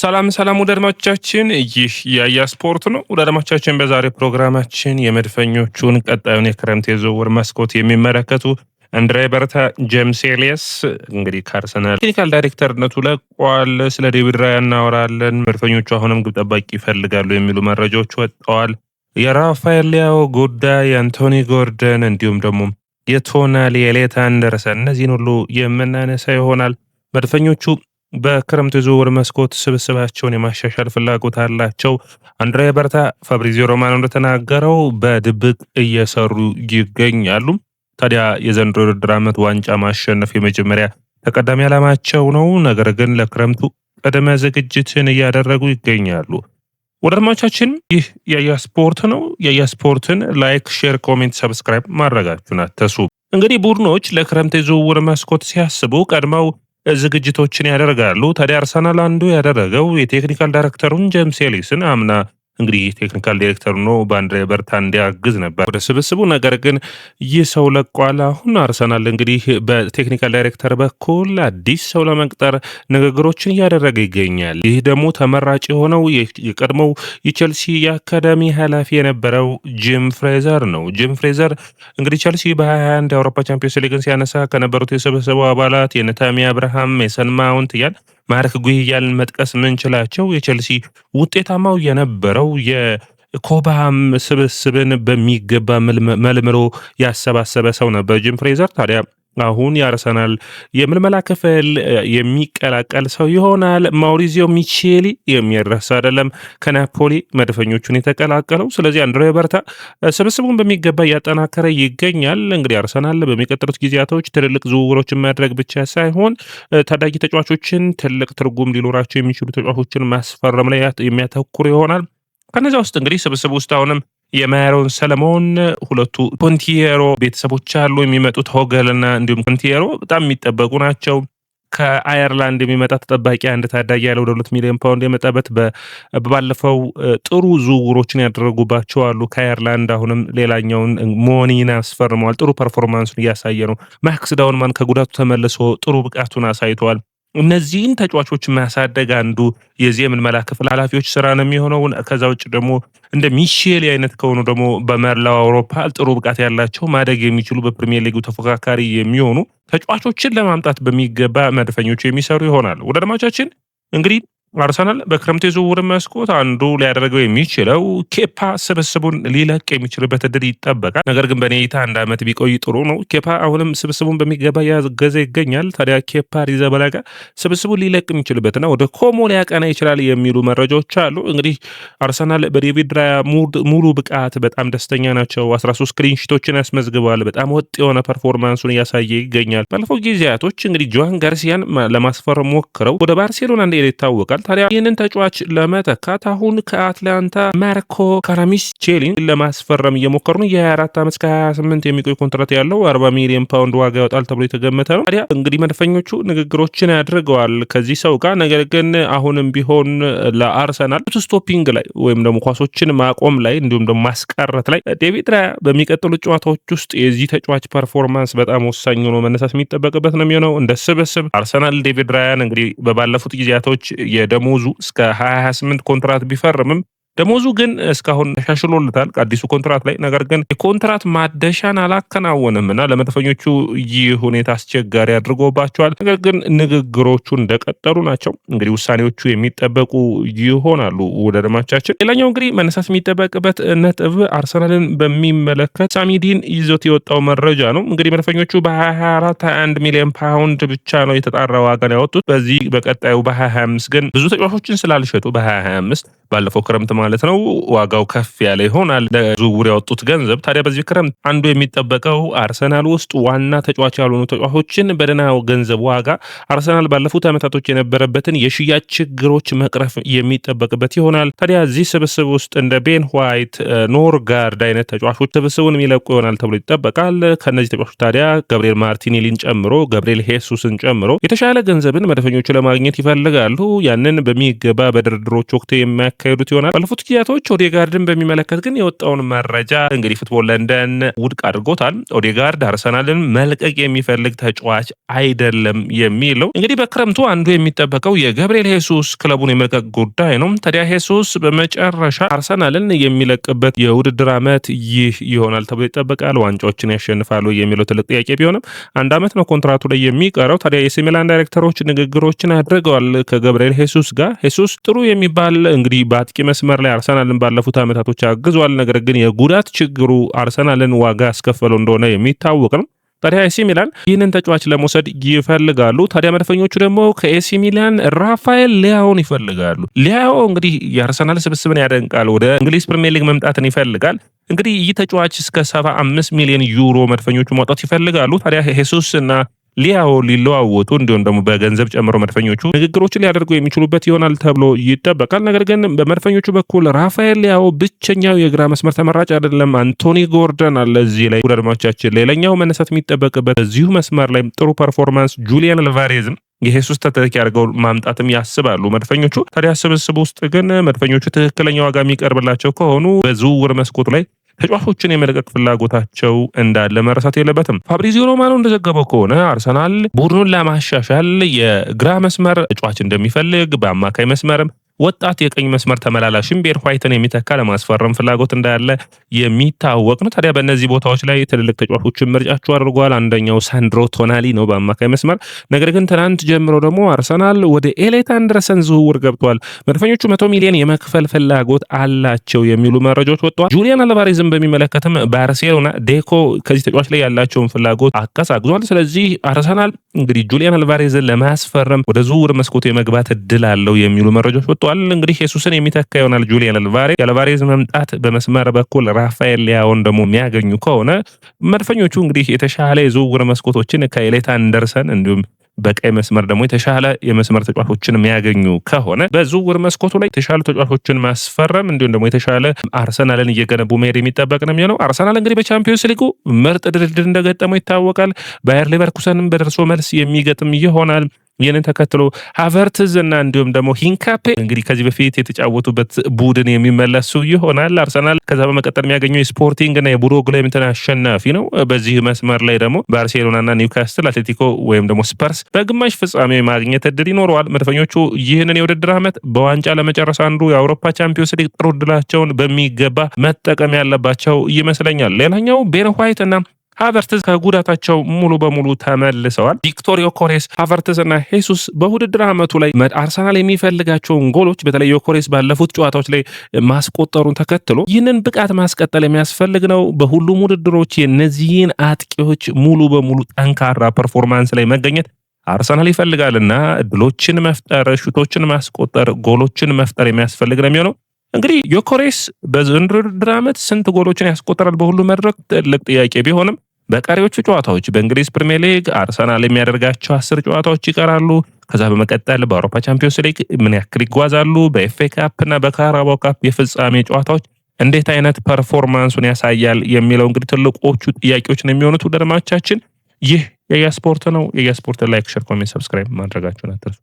ሰላም ወደ አድማጮቻችን ይህ ያያ ስፖርት ነው። ወደ አድማጮቻችን በዛሬ ፕሮግራማችን የመድፈኞቹን ቀጣዩን የክረምት የዝውውር መስኮት የሚመለከቱ አንድሬ በርታ፣ ጄምስ ኤሊየስ እንግዲህ ከአርሰናል ቴክኒካል ዳይሬክተርነቱ ለቋል። ስለ ዴቪድ ራያ እናወራለን። መድፈኞቹ አሁንም ግብ ጠባቂ ይፈልጋሉ የሚሉ መረጃዎች ወጥተዋል። የራፋኤል ሊያኦ ጉዳይ፣ የአንቶኒ ጎርደን እንዲሁም ደግሞ የቶናሊ ኤሌት አንደርሰን እነዚህን ሁሉ የምናነሳ ይሆናል። መድፈኞቹ በክረምት የዝውውር መስኮት ስብስባቸውን የማሻሻል ፍላጎት አላቸው። አንድሬ በርታ ፋብሪዚዮ ሮማኖ እንደተናገረው በድብቅ እየሰሩ ይገኛሉ። ታዲያ የዘንድሮ የውድድር ዓመት ዋንጫ ማሸነፍ የመጀመሪያ ተቀዳሚ ዓላማቸው ነው። ነገር ግን ለክረምቱ ቅድመ ዝግጅትን እያደረጉ ይገኛሉ። ወደ አድማጮቻችን ይህ ያያ ስፖርት ነው። ያያ ስፖርትን ላይክ፣ ሼር፣ ኮሜንት፣ ሰብስክራይብ ማድረጋችሁን አትርሱ። እንግዲህ ቡድኖች ለክረምት የዝውውር መስኮት ሲያስቡ ቀድመው ዝግጅቶችን ያደርጋሉ። ታዲያ አርሰናል አንዱ ያደረገው የቴክኒካል ዳይሬክተሩን ጄምስ ኤሊየስን አምና እንግዲህ ቴክኒካል ዳይሬክተሩ ነው በአንድሬ በርታ እንዲያግዝ ነበር ወደ ስብስቡ። ነገር ግን ይህ ሰው ለቋል። አሁን አርሰናል እንግዲህ በቴክኒካል ዳይሬክተር በኩል አዲስ ሰው ለመቅጠር ንግግሮችን እያደረገ ይገኛል። ይህ ደግሞ ተመራጭ የሆነው የቀድሞው የቼልሲ የአካዳሚ ኃላፊ የነበረው ጂም ፍሬዘር ነው። ጂም ፍሬዘር እንግዲህ ቼልሲ በ2021 የአውሮፓ ቻምፒዮንስ ሊግን ሲያነሳ ከነበሩት የስብስቡ አባላት የነታሚ አብርሃም፣ ሜሰን ማውንት ማርክ ጉሂ እያልን መጥቀስ ምንችላቸው የቼልሲ ውጤታማው የነበረው የኮባም ስብስብን በሚገባ መልምሎ ያሰባሰበ ሰው ነበር ጂም ፍሬዘር። ታዲያ አሁን የአርሰናል የምልመላ ክፍል የሚቀላቀል ሰው ይሆናል። ማውሪዚዮ ሚቼሊ የሚረሳ አይደለም፣ ከናፖሊ መድፈኞቹን የተቀላቀለው። ስለዚህ አንድሬ በርታ ስብስቡን በሚገባ እያጠናከረ ይገኛል። እንግዲህ አርሰናል በሚቀጥሉት ጊዜያቶች ትልልቅ ዝውውሮችን ማድረግ ብቻ ሳይሆን ታዳጊ ተጫዋቾችን፣ ትልቅ ትርጉም ሊኖራቸው የሚችሉ ተጫዋቾችን ማስፈረም ላይ የሚያተኩር ይሆናል። ከነዚያ ውስጥ እንግዲህ ስብስብ ውስጥ አሁንም የማያሮን ሰለሞን፣ ሁለቱ ፖንቲየሮ ቤተሰቦች አሉ የሚመጡት ሆገልና እንዲሁም ፖንቲየሮ በጣም የሚጠበቁ ናቸው። ከአየርላንድ የሚመጣ ተጠባቂ አንድ ታዳጊ ያለ ወደ 2 ሚሊዮን ፓውንድ የመጣበት ባለፈው ጥሩ ዝውውሮችን ያደረጉባቸው አሉ ከአየርላንድ። አሁንም ሌላኛውን ሞኒን አስፈርመዋል። ጥሩ ፐርፎርማንሱን እያሳየ ነው። ማክስ ዳውንማን ከጉዳቱ ተመልሶ ጥሩ ብቃቱን አሳይተዋል። እነዚህን ተጫዋቾች ማሳደግ አንዱ የዚህ የምልመላ ክፍል ኃላፊዎች ስራ ነው የሚሆነው። ከዛ ውጭ ደግሞ እንደ ሚሼሊ አይነት ከሆኑ ደግሞ በመላው አውሮፓ ጥሩ ብቃት ያላቸው ማደግ የሚችሉ በፕሪሚየር ሊጉ ተፎካካሪ የሚሆኑ ተጫዋቾችን ለማምጣት በሚገባ መድፈኞቹ የሚሰሩ ይሆናል። ወደ አድማጮቻችን እንግዲህ አርሰናል በክረምት የዝውውር መስኮት አንዱ ሊያደርገው የሚችለው ኬፓ ስብስቡን ሊለቅ የሚችልበት እድል ይጠበቃል። ነገር ግን በኔ እይታ አንድ ዓመት ቢቆይ ጥሩ ነው። ኬፓ አሁንም ስብስቡን በሚገባ ያገዘ ይገኛል። ታዲያ ኬፓ ሪዘበላጋ ስብስቡን ሊለቅ የሚችልበትና ወደ ኮሞ ሊያቀና ይችላል የሚሉ መረጃዎች አሉ። እንግዲህ አርሰናል በዴቪድ ራያ ሙሉ ብቃት በጣም ደስተኛ ናቸው። 13 ክሊንሺቶችን ያስመዝግበዋል። በጣም ወጥ የሆነ ፐርፎርማንሱን እያሳየ ይገኛል። ባለፈው ጊዜያቶች እንግዲህ ጆዋን ጋርሲያን ለማስፈረም ሞክረው ወደ ባርሴሎና እንደሄደ ይታወቃል። ታዲያ ይህንን ተጫዋች ለመተካት አሁን ከአትላንታ ማርኮ ካራሚስቼሊን ለማስፈረም እየሞከሩ ነው። የ24 ዓመት እስከ 28 የሚቆይ ኮንትራት ያለው 40 ሚሊዮን ፓውንድ ዋጋ ያወጣል ተብሎ የተገመተ ነው። ታዲያ እንግዲህ መድፈኞቹ ንግግሮችን ያድርገዋል ከዚህ ሰው ጋር። ነገር ግን አሁንም ቢሆን ለአርሰናል ስቶፒንግ ላይ ወይም ደግሞ ኳሶችን ማቆም ላይ እንዲሁም ደግሞ ማስቀረት ላይ ዴቪድ ራያ በሚቀጥሉት ጨዋታዎች ውስጥ የዚህ ተጫዋች ፐርፎርማንስ በጣም ወሳኝ ሆኖ መነሳት የሚጠበቅበት ነው የሚሆነው። እንደ ስብስብ አርሰናል ዴቪድ ራያን እንግዲህ በባለፉት ጊዜያቶች ደሞዙ እስከ 2028 ኮንትራት ቢፈርምም ደሞዙ ግን እስካሁን ተሻሽሎለታል አዲሱ ኮንትራት ላይ። ነገር ግን የኮንትራት ማደሻን አላከናወንም እና ለመድፈኞቹ ይህ ሁኔታ አስቸጋሪ አድርጎባቸዋል። ነገር ግን ንግግሮቹ እንደቀጠሉ ናቸው። እንግዲህ ውሳኔዎቹ የሚጠበቁ ይሆናሉ። ወደ አድማጮቻችን ሌላኛው እንግዲህ መነሳት የሚጠበቅበት ነጥብ አርሰናልን በሚመለከት ሳሚዲን ይዞት የወጣው መረጃ ነው። እንግዲህ መድፈኞቹ በ2024 21 ሚሊዮን ፓውንድ ብቻ ነው የተጣራ ዋጋን ያወጡት። በዚህ በቀጣዩ በ2025 ግን ብዙ ተጫዋቾችን ስላልሸጡ በ2025 ባለፈው ክረምት ማለት ነው ዋጋው ከፍ ያለ ይሆናል ለዝውውር ያወጡት ገንዘብ። ታዲያ በዚህ ክረምት አንዱ የሚጠበቀው አርሰናል ውስጥ ዋና ተጫዋች ያልሆኑ ተጫዋቾችን በደህና ገንዘብ ዋጋ አርሰናል ባለፉት ዓመታቶች የነበረበትን የሽያጭ ችግሮች መቅረፍ የሚጠበቅበት ይሆናል። ታዲያ እዚህ ስብስብ ውስጥ እንደ ቤን ዋይት፣ ኖርጋርድ አይነት ተጫዋቾች ስብስቡን የሚለቁ ይሆናል ተብሎ ይጠበቃል። ከነዚህ ተጫዋቾች ታዲያ ገብርኤል ማርቲኔሊን ጨምሮ ገብርኤል ሄሱስን ጨምሮ የተሻለ ገንዘብን መድፈኞቹ ለማግኘት ይፈልጋሉ። ያንን በሚገባ በድርድሮች ወቅት የሚያካሂዱት ይሆናል። ባለፉት ጊዜያቶች ኦዴጋርድን በሚመለከት ግን የወጣውን መረጃ እንግዲህ ፉትቦል ለንደን ውድቅ አድርጎታል። ኦዴጋርድ አርሰናልን መልቀቅ የሚፈልግ ተጫዋች አይደለም የሚለው እንግዲህ በክረምቱ አንዱ የሚጠበቀው የገብርኤል ሄሱስ ክለቡን የመልቀቅ ጉዳይ ነው። ታዲያ ሄሱስ በመጨረሻ አርሰናልን የሚለቅበት የውድድር ዓመት ይህ ይሆናል ተብሎ ይጠበቃል። ዋንጫዎችን ያሸንፋሉ የሚለው ትልቅ ጥያቄ ቢሆንም አንድ ዓመት ነው ኮንትራቱ ላይ የሚቀረው። ታዲያ የኤሲ ሚላን ዳይሬክተሮች ንግግሮችን አድርገዋል ከገብርኤል ሄሱስ ጋር። ሄሱስ ጥሩ የሚባል እንግዲህ በአጥቂ መስመር ላይ አርሰናልን ባለፉት ዓመታቶች አግዟል። ነገር ግን የጉዳት ችግሩ አርሰናልን ዋጋ ያስከፈለው እንደሆነ የሚታወቅ ነው። ታዲያ ኤሲ ሚላን ይህንን ተጫዋች ለመውሰድ ይፈልጋሉ። ታዲያ መድፈኞቹ ደግሞ ከኤሲ ሚላን ራፋኤል ሊያኦን ይፈልጋሉ። ሊያኦ እንግዲህ የአርሰናል ስብስብን ያደንቃል። ወደ እንግሊዝ ፕሪሚየር ሊግ መምጣትን ይፈልጋል። እንግዲህ ይህ ተጫዋች እስከ 75 ሚሊዮን ዩሮ መድፈኞቹ ማውጣት ይፈልጋሉ። ታዲያ ሄሱስ እና ሊያኦ ሊለዋወጡ እንዲሁም ደግሞ በገንዘብ ጨምሮ መድፈኞቹ ንግግሮችን ሊያደርጉ የሚችሉበት ይሆናል ተብሎ ይጠበቃል። ነገር ግን በመድፈኞቹ በኩል ራፋኤል ሊያኦ ብቸኛው የግራ መስመር ተመራጭ አይደለም። አንቶኒ ጎርደን አለ እዚህ ላይ ጉዳድማቻችን። ሌላኛው መነሳት የሚጠበቅበት እዚሁ መስመር ላይ ጥሩ ፐርፎርማንስ ጁሊያን አልቫሬዝም የሄሱስ ተተኪ አድርገው ማምጣትም ያስባሉ መድፈኞቹ። ታዲያ ስብስብ ውስጥ ግን መድፈኞቹ ትክክለኛ ዋጋ የሚቀርብላቸው ከሆኑ በዝውውር መስኮቱ ላይ ተጫዋቾችን የመለቀቅ ፍላጎታቸው እንዳለ መረሳት የለበትም። ፋብሪዚዮ ሮማኖ እንደዘገበው ከሆነ አርሰናል ቡድኑን ለማሻሻል የግራ መስመር ተጫዋች እንደሚፈልግ በአማካይ መስመርም ወጣት የቀኝ መስመር ተመላላሽም ቤን ዋይትን የሚተካ ለማስፈረም ፍላጎት እንዳለ የሚታወቅ ነው። ታዲያ በእነዚህ ቦታዎች ላይ ትልልቅ ተጫዋቾችን ምርጫቸው አድርጓል። አንደኛው ሳንድሮ ቶናሊ ነው በአማካይ መስመር። ነገር ግን ትናንት ጀምሮ ደግሞ አርሰናል ወደ ኤሌት አንደርሰን ዝውውር ገብቷል። መድፈኞቹ 100 ሚሊዮን የመክፈል ፍላጎት አላቸው የሚሉ መረጃዎች ወጥተዋል። ጁሊያን አልቫሬዝን በሚመለከትም ባርሴሎና ዴኮ ከዚህ ተጫዋች ላይ ያላቸውን ፍላጎት አቀሳቅዟል። ስለዚህ አርሰናል እንግዲህ ጁሊያን አልቫሬዝን ለማስፈረም ወደ ዝውውር መስኮቱ የመግባት እድል አለው የሚሉ መረጃዎች ወጥተዋል። እንግዲህ ሄሱስን የሚተካ ይሆናል ጁሊያን አልቫሬዝ። የአልቫሬዝ መምጣት በመስመር በኩል ራፋኤል ሊያኦን ደግሞ የሚያገኙ ከሆነ መድፈኞቹ እንግዲህ የተሻለ የዝውውር መስኮቶችን ከኤሌት አንደርሰን እንዲሁም በቀይ መስመር ደግሞ የተሻለ የመስመር ተጫዋቾችን የሚያገኙ ከሆነ በዝውውር መስኮቱ ላይ የተሻሉ ተጫዋቾችን ማስፈረም እንዲሁም ደግሞ የተሻለ አርሰናልን እየገነቡ መሄድ የሚጠበቅ ነው የሚሆነው። አርሰናል እንግዲህ በቻምፒዮንስ ሊጉ ምርጥ ድርድር እንደገጠመው ይታወቃል። ባየር ሌቨርኩሰንም በደርሶ መልስ የሚገጥም ይሆናል። ይህንን ተከትሎ ሃቨርትዝ እና እንዲሁም ደግሞ ሂንካፔ እንግዲህ ከዚህ በፊት የተጫወቱበት ቡድን የሚመለሱ ይሆናል። አርሰናል ከዛ በመቀጠል የሚያገኘው የስፖርቲንግ እና የቡሮ ግሌምትን አሸናፊ ነው። በዚህ መስመር ላይ ደግሞ ባርሴሎና እና ኒውካስትል፣ አትሌቲኮ ወይም ደግሞ ስፐርስ በግማሽ ፍጻሜ ማግኘት እድል ይኖረዋል። መድፈኞቹ ይህንን የውድድር ዓመት በዋንጫ ለመጨረስ አንዱ የአውሮፓ ቻምፒዮንስ ሊግ ጥሩ እድላቸውን በሚገባ መጠቀም ያለባቸው ይመስለኛል። ሌላኛው ቤን ዋይት እና ሃቨርትዝ ከጉዳታቸው ሙሉ በሙሉ ተመልሰዋል። ቪክቶር ዮኬሬስ፣ ሃቨርትዝ እና ሄሱስ በውድድር ዓመቱ ላይ አርሰናል የሚፈልጋቸውን ጎሎች በተለይ ዮኬሬስ ባለፉት ጨዋታዎች ላይ ማስቆጠሩን ተከትሎ ይህንን ብቃት ማስቀጠል የሚያስፈልግ ነው። በሁሉም ውድድሮች የነዚህን አጥቂዎች ሙሉ በሙሉ ጠንካራ ፐርፎርማንስ ላይ መገኘት አርሰናል ይፈልጋልና እድሎችን መፍጠር፣ ሹቶችን ማስቆጠር፣ ጎሎችን መፍጠር የሚያስፈልግ ነው የሚሆነው። እንግዲህ ዮኬሬስ በዘንድሮው ውድድር ዓመት ስንት ጎሎችን ያስቆጠራል በሁሉ መድረክ ትልቅ ጥያቄ ቢሆንም በቀሪዎቹ ጨዋታዎች በእንግሊዝ ፕሪሚየር ሊግ አርሰናል የሚያደርጋቸው 10 ጨዋታዎች ይቀራሉ። ከዛ በመቀጠል በአውሮፓ ቻምፒዮንስ ሊግ ምን ያክል ይጓዛሉ፣ በኤፍኤ ካፕ እና በካራባኦ ካፕ የፍጻሜ ጨዋታዎች እንዴት አይነት ፐርፎርማንሱን ያሳያል የሚለው እንግዲህ ትልቆቹ ጥያቄዎች ነው የሚሆኑት። ውድ አድማጮቻችን ይህ የያ ስፖርት ነው። የያ ስፖርት ላይክ፣ ሼር፣ ኮሜንት፣ ሰብስክራይብ ማድረጋችሁን አትርሱ።